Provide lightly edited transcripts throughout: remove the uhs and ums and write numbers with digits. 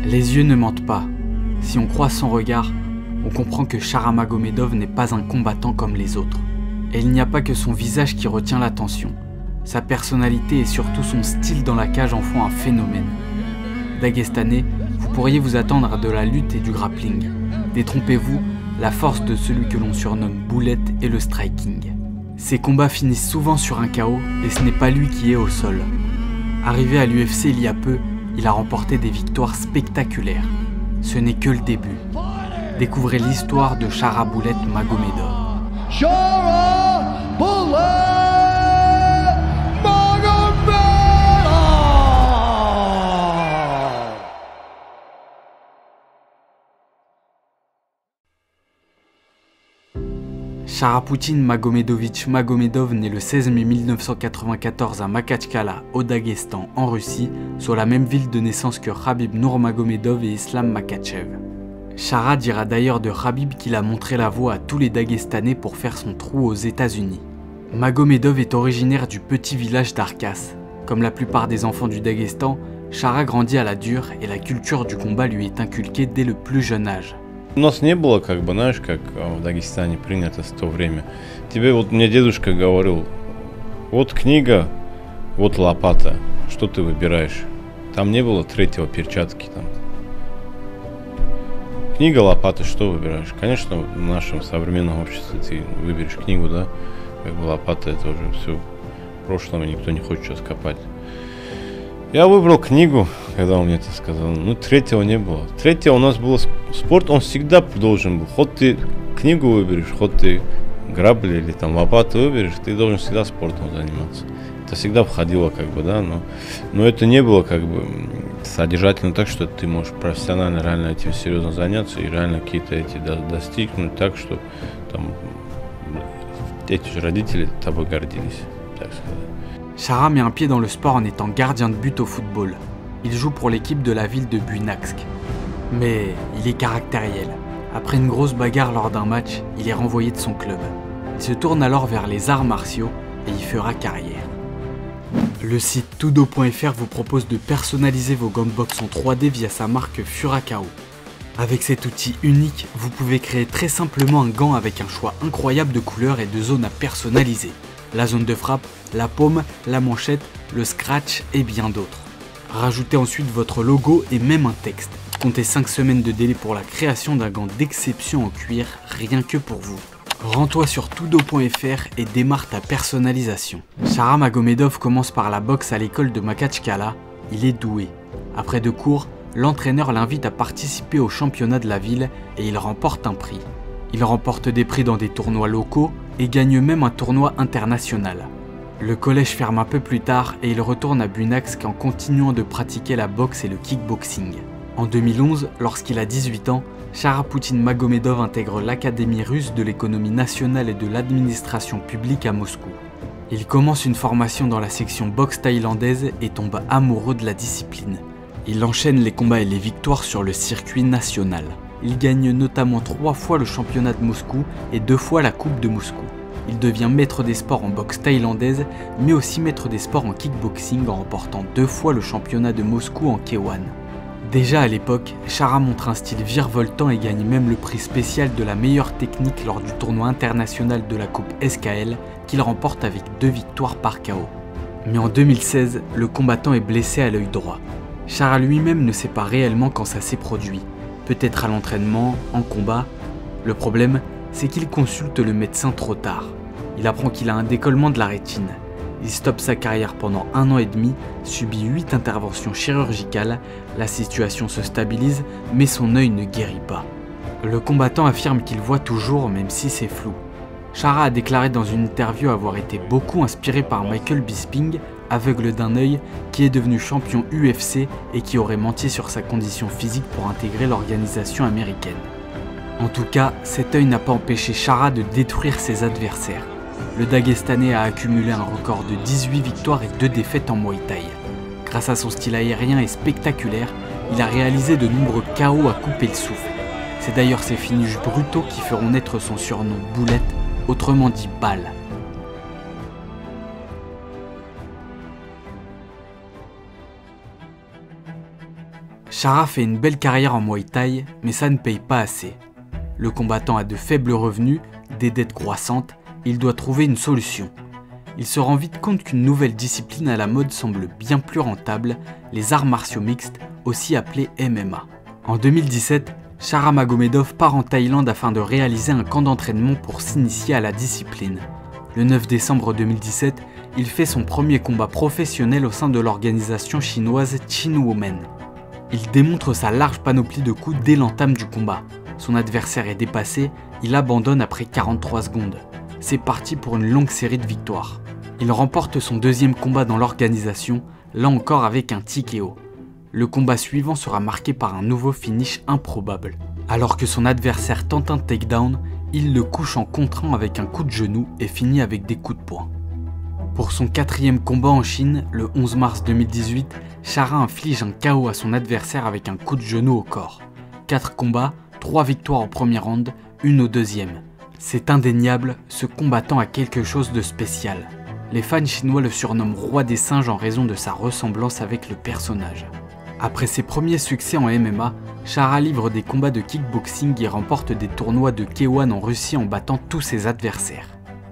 Les yeux ne mentent pas. Si on croise son regard, on comprend que Shara Magomedov n'est pas un combattant comme les autres. Et il n'y a pas que son visage qui retient l'attention. Sa personnalité et surtout son style dans la cage en font un phénomène. Dagestanais, vous pourriez vous attendre à de la lutte et du grappling. Détrompez-vous, la force de celui que l'on surnomme Boulette est le striking. Ses combats finissent souvent sur un KO et ce n'est pas lui qui est au sol. Arrivé à l'UFC il y a peu, il a remporté des victoires spectaculaires. Ce n'est que le début. Découvrez l'histoire de Shara Boulette Magomedov. Shara Boulette Magomedov. Sharaputin Magomedovitch Magomedov naît le 16 mai 1994 à Makhachkala, au Daghestan, en Russie, sur la même ville de naissance que Khabib Nurmagomedov et Islam Makhachev. Shara dira d'ailleurs de Khabib qu'il a montré la voie à tous les Dagestanais pour faire son trou aux États-Unis. Magomedov est originaire du petit village d'Arkas. Comme la plupart des enfants du Daghestan, Shara grandit à la dure et la culture du combat lui est inculquée dès le plus jeune âge. У нас не было, знаешь, как в Дагестане принято в то время. Тебе вот мне дедушка говорил, вот книга, вот лопата, что ты выбираешь? Там не было третьего перчатки там. Книга, лопата, что выбираешь? Конечно, в нашем современном обществе ты выберешь книгу, да? Как бы лопата, это уже все в прошлом, и никто не хочет сейчас копать. Я выбрал книгу, когда он мне это сказал. Ну, третьего не было. Третьего у нас был спорт, он всегда должен был. Хоть ты книгу выберешь, хоть ты грабли или там лопату выберешь, ты должен всегда спортом заниматься. Это всегда входило, да, но это не было, содержательно так, что ты можешь профессионально, реально этим серьезно заняться и реально какие-то эти достигнуть так, что там эти же родители тобой гордились, так сказать. Shara met un pied dans le sport en étant gardien de but au football. Il joue pour l'équipe de la ville de Buynaksk. Mais il est caractériel. Après une grosse bagarre lors d'un match, il est renvoyé de son club. Il se tourne alors vers les arts martiaux et y fera carrière. Le site tudo.fr vous propose de personnaliser vos gants de boxe en 3D via sa marque Furacao. Avec cet outil unique, vous pouvez créer très simplement un gant avec un choix incroyable de couleurs et de zones à personnaliser. La zone de frappe, la paume, la manchette, le scratch et bien d'autres. Rajoutez ensuite votre logo et même un texte. Comptez 5 semaines de délai pour la création d'un gant d'exception en cuir, rien que pour vous. Rends-toi sur tudo.fr et démarre ta personnalisation. Shara Magomedov commence par la boxe à l'école de Makhachkala. Il est doué. Après 2 cours, l'entraîneur l'invite à participer au championnat de la ville et il remporte un prix. Il remporte des prix dans des tournois locaux et gagne même un tournoi international. Le collège ferme un peu plus tard et il retourne à Buynaksk en continuant de pratiquer la boxe et le kickboxing. En 2011, lorsqu'il a 18 ans, Sharaputin Magomedov intègre l'Académie russe de l'économie nationale et de l'administration publique à Moscou. Il commence une formation dans la section boxe thaïlandaise et tombe amoureux de la discipline. Il enchaîne les combats et les victoires sur le circuit national. Il gagne notamment 3 fois le championnat de Moscou et 2 fois la coupe de Moscou. Il devient maître des sports en boxe thaïlandaise, mais aussi maître des sports en kickboxing en remportant 2 fois le championnat de Moscou en K1. Déjà à l'époque, Shara montre un style virevoltant et gagne même le prix spécial de la meilleure technique lors du tournoi international de la coupe SKL qu'il remporte avec 2 victoires par KO. Mais en 2016, le combattant est blessé à l'œil droit. Shara lui-même ne sait pas réellement quand ça s'est produit. Peut-être à l'entraînement, en combat. Le problème, c'est qu'il consulte le médecin trop tard. Il apprend qu'il a un décollement de la rétine. Il stoppe sa carrière pendant 1 an et demi, subit 8 interventions chirurgicales, la situation se stabilise, mais son œil ne guérit pas. Le combattant affirme qu'il voit toujours, même si c'est flou. Shara a déclaré dans une interview avoir été beaucoup inspiré par Michael Bisping, aveugle d'un œil, qui est devenu champion UFC et qui aurait menti sur sa condition physique pour intégrer l'organisation américaine. En tout cas, cet œil n'a pas empêché Shara de détruire ses adversaires. Le Dagestanais a accumulé un record de 18 victoires et 2 défaites en Muay Thai. Grâce à son style aérien et spectaculaire, il a réalisé de nombreux KO à couper le souffle. C'est d'ailleurs ces finishes brutaux qui feront naître son surnom Boulette, autrement dit balle. Chara fait une belle carrière en Muay Thai, mais ça ne paye pas assez. Le combattant a de faibles revenus, des dettes croissantes, et il doit trouver une solution. Il se rend vite compte qu'une nouvelle discipline à la mode semble bien plus rentable, les arts martiaux mixtes, aussi appelés MMA. En 2017, Chara Magomedov part en Thaïlande afin de réaliser un camp d'entraînement pour s'initier à la discipline. Le 9 décembre 2017, il fait son premier combat professionnel au sein de l'organisation chinoise Chin Women. Il démontre sa large panoplie de coups dès l'entame du combat. Son adversaire est dépassé, il abandonne après 43 secondes. C'est parti pour une longue série de victoires. Il remporte son deuxième combat dans l'organisation, là encore avec un TKO. Le combat suivant sera marqué par un nouveau finish improbable. Alors que son adversaire tente un takedown, il le couche en contrant avec un coup de genou et finit avec des coups de poing. Pour son quatrième combat en Chine, le 11 mars 2018, Chara inflige un KO à son adversaire avec un coup de genou au corps. 4 combats, 3 victoires au premier round, 1 au deuxième. C'est indéniable, ce combattant a quelque chose de spécial. Les fans chinois le surnomment Roi des singes en raison de sa ressemblance avec le personnage. Après ses premiers succès en MMA, Chara livre des combats de kickboxing et remporte des tournois de K1 en Russie en battant tous ses adversaires.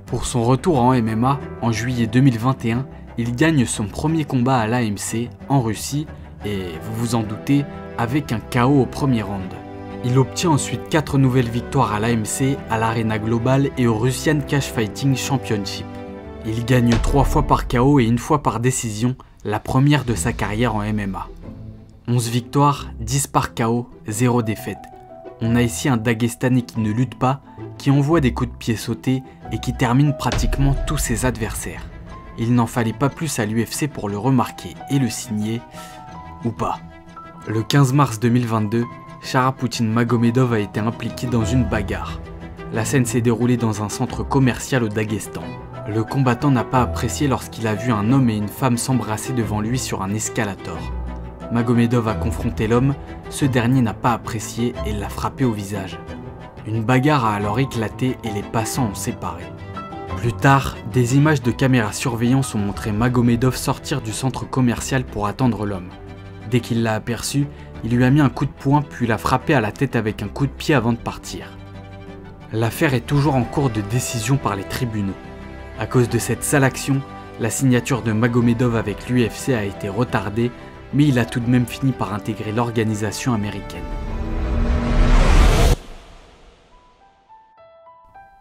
Pour son retour en MMA, en juillet 2021, il gagne son premier combat à l'AMC en Russie et, vous vous en doutez, avec un KO au premier round. Il obtient ensuite 4 nouvelles victoires à l'AMC, à l'Arena Global et au Russian Cage Fighting Championship. Il gagne 3 fois par KO et 1 fois par décision, la première de sa carrière en MMA. 11 victoires, 10 par KO, 0 défaite. On a ici un Dagestanais qui ne lutte pas, qui envoie des coups de pied sautés et qui termine pratiquement tous ses adversaires. Il n'en fallait pas plus à l'UFC pour le remarquer et le signer, ou pas. Le 15 mars 2022, Chara-Poutine Magomedov a été impliqué dans une bagarre. La scène s'est déroulée dans un centre commercial au Daghestan. Le combattant n'a pas apprécié lorsqu'il a vu un homme et une femme s'embrasser devant lui sur un escalator. Magomedov a confronté l'homme, ce dernier n'a pas apprécié et l'a frappé au visage. Une bagarre a alors éclaté et les passants ont séparé. Plus tard, des images de caméras surveillance ont montré Magomedov sortir du centre commercial pour attendre l'homme. Dès qu'il l'a aperçu, il lui a mis un coup de poing puis l'a frappé à la tête avec un coup de pied avant de partir. L'affaire est toujours en cours de décision par les tribunaux. À cause de cette sale action, la signature de Magomedov avec l'UFC a été retardée, mais il a tout de même fini par intégrer l'organisation américaine.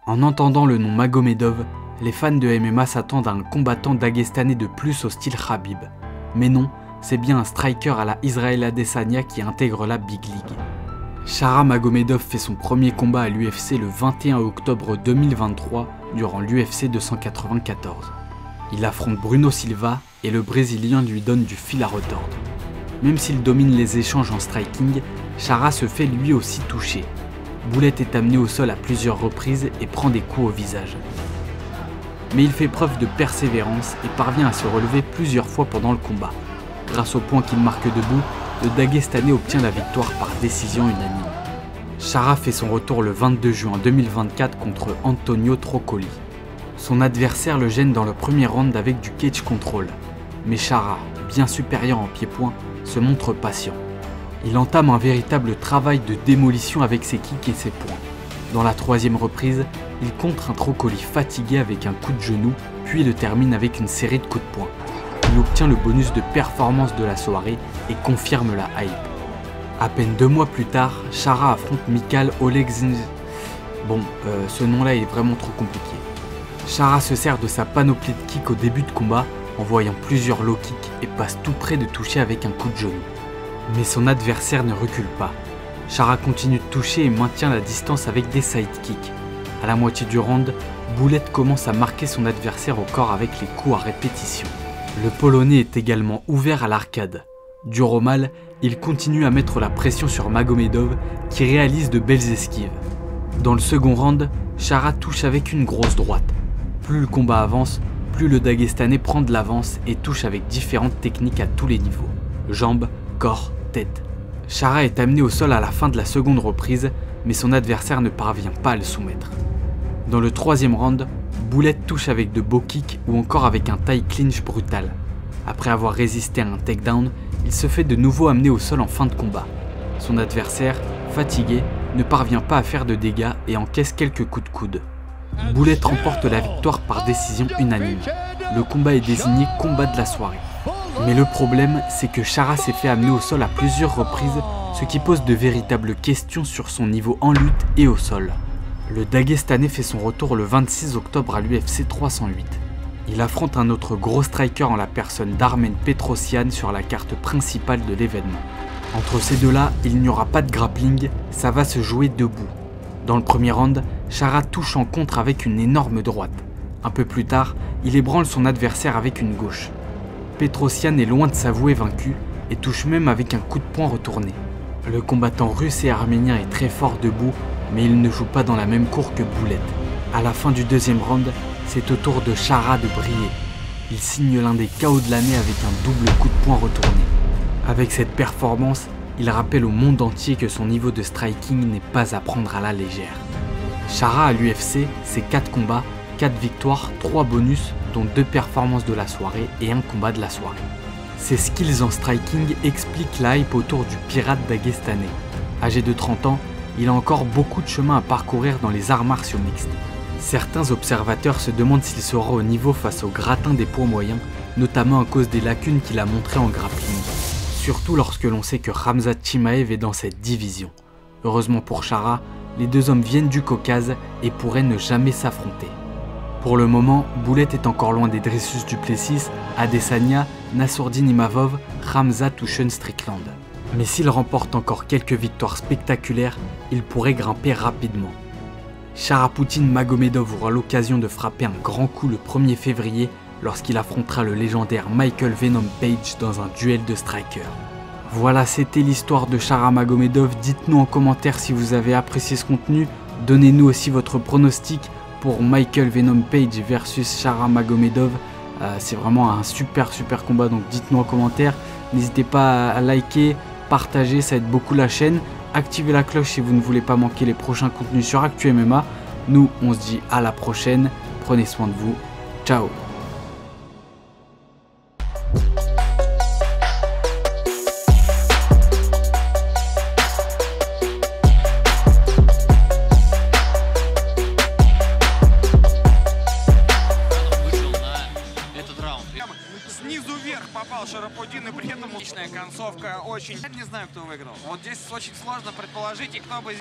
En entendant le nom Magomedov, les fans de MMA s'attendent à un combattant daguestanais de plus au style Khabib. Mais non, c'est bien un striker à la Israel Adesanya qui intègre la Big League. Chara Magomedov fait son premier combat à l'UFC le 21 octobre 2023 durant l'UFC 294. Il affronte Bruno Silva et le Brésilien lui donne du fil à retordre. Même s'il domine les échanges en striking, Chara se fait lui aussi toucher. Boulette est amené au sol à plusieurs reprises et prend des coups au visage. Mais il fait preuve de persévérance et parvient à se relever plusieurs fois pendant le combat. Grâce au point qu'il marque debout, le Daguestanais obtient la victoire par décision unanime. Chara fait son retour le 22 juin 2024 contre Antonio Trocoli. Son adversaire le gêne dans le premier round avec du cage control. Mais Chara, bien supérieur en pied-point, se montre patient. Il entame un véritable travail de démolition avec ses kicks et ses poings. Dans la troisième reprise, il contre un Trocoli fatigué avec un coup de genou, puis le termine avec une série de coups de poing. Il obtient le bonus de performance de la soirée et confirme la hype. À peine 2 mois plus tard, Chara affronte Michal Oleksiejczuk. Ce nom-là est vraiment trop compliqué. Chara se sert de sa panoplie de kicks au début de combat, en voyant plusieurs low kicks et passe tout près de toucher avec un coup de genou. Mais son adversaire ne recule pas. Chara continue de toucher et maintient la distance avec des sidekicks. À la moitié du round, Boulette commence à marquer son adversaire au corps avec les coups à répétition. Le Polonais est également ouvert à l'arcade. Dur au mal, il continue à mettre la pression sur Magomedov qui réalise de belles esquives. Dans le second round, Chara touche avec une grosse droite. Plus le combat avance, plus le Daguestanais prend de l'avance et touche avec différentes techniques à tous les niveaux. Jambes, corps, tête. Chara est amené au sol à la fin de la seconde reprise, mais son adversaire ne parvient pas à le soumettre. Dans le troisième round, Boulette touche avec de beaux kicks ou encore avec un taille clinch brutal. Après avoir résisté à un takedown, il se fait de nouveau amener au sol en fin de combat. Son adversaire, fatigué, ne parvient pas à faire de dégâts et encaisse quelques coups de coude. Boulette remporte la victoire par décision unanime. Le combat est désigné combat de la soirée. Mais le problème, c'est que Chara s'est fait amener au sol à plusieurs reprises, ce qui pose de véritables questions sur son niveau en lutte et au sol. Le Daguestanais fait son retour le 26 octobre à l'UFC 308. Il affronte un autre gros striker en la personne d'Armen Petrosyan sur la carte principale de l'événement. Entre ces deux-là, il n'y aura pas de grappling, ça va se jouer debout. Dans le premier round, Chara touche en contre avec une énorme droite. Un peu plus tard, il ébranle son adversaire avec une gauche. Petrosyan est loin de s'avouer vaincu et touche même avec un coup de poing retourné. Le combattant russe et arménien est très fort debout, mais il ne joue pas dans la même cour que Boulette. À la fin du deuxième round, c'est au tour de Chara de briller. Il signe l'un des KO de l'année avec un double coup de poing retourné. Avec cette performance, il rappelle au monde entier que son niveau de striking n'est pas à prendre à la légère. Chara à l'UFC, c'est 4 combats, 4 victoires, 3 bonus, dont 2 performances de la soirée et un combat de la soirée. Ses skills en striking expliquent la hype autour du pirate daguestanais. Âgé de 30 ans, il a encore beaucoup de chemin à parcourir dans les arts martiaux mixtes. Certains observateurs se demandent s'il sera au niveau face au gratin des poids moyens, notamment à cause des lacunes qu'il a montrées en grappling. Surtout lorsque l'on sait que Khamzat Chimaev est dans cette division. Heureusement pour Chara, les deux hommes viennent du Caucase et pourraient ne jamais s'affronter. Pour le moment, Boulette est encore loin des Dricus du Plessis, Adesanya, Nassourdine Imavov, Khamzat ou Sean Strickland. Mais s'il remporte encore quelques victoires spectaculaires, il pourrait grimper rapidement. Charapoutine Magomedov aura l'occasion de frapper un grand coup le 1er février lorsqu'il affrontera le légendaire Michael Venom Page dans un duel de strikers. Voilà, c'était l'histoire de Chara Magomedov. Dites-nous en commentaire si vous avez apprécié ce contenu. Donnez-nous aussi votre pronostic pour Michael Venom Page versus Chara Magomedov. C'est vraiment un super combat, donc dites-nous en commentaire. N'hésitez pas à liker, partager, ça aide beaucoup la chaîne. Activez la cloche si vous ne voulez pas manquer les prochains contenus sur Actu MMA. Nous, on se dit à la prochaine. Prenez soin de vous. Ciao. Снизу вверх попал Шарапутдин, и при этом отличная концовка. Очень... Я не знаю, кто выиграл. Вот здесь очень сложно предположить, и кто бы...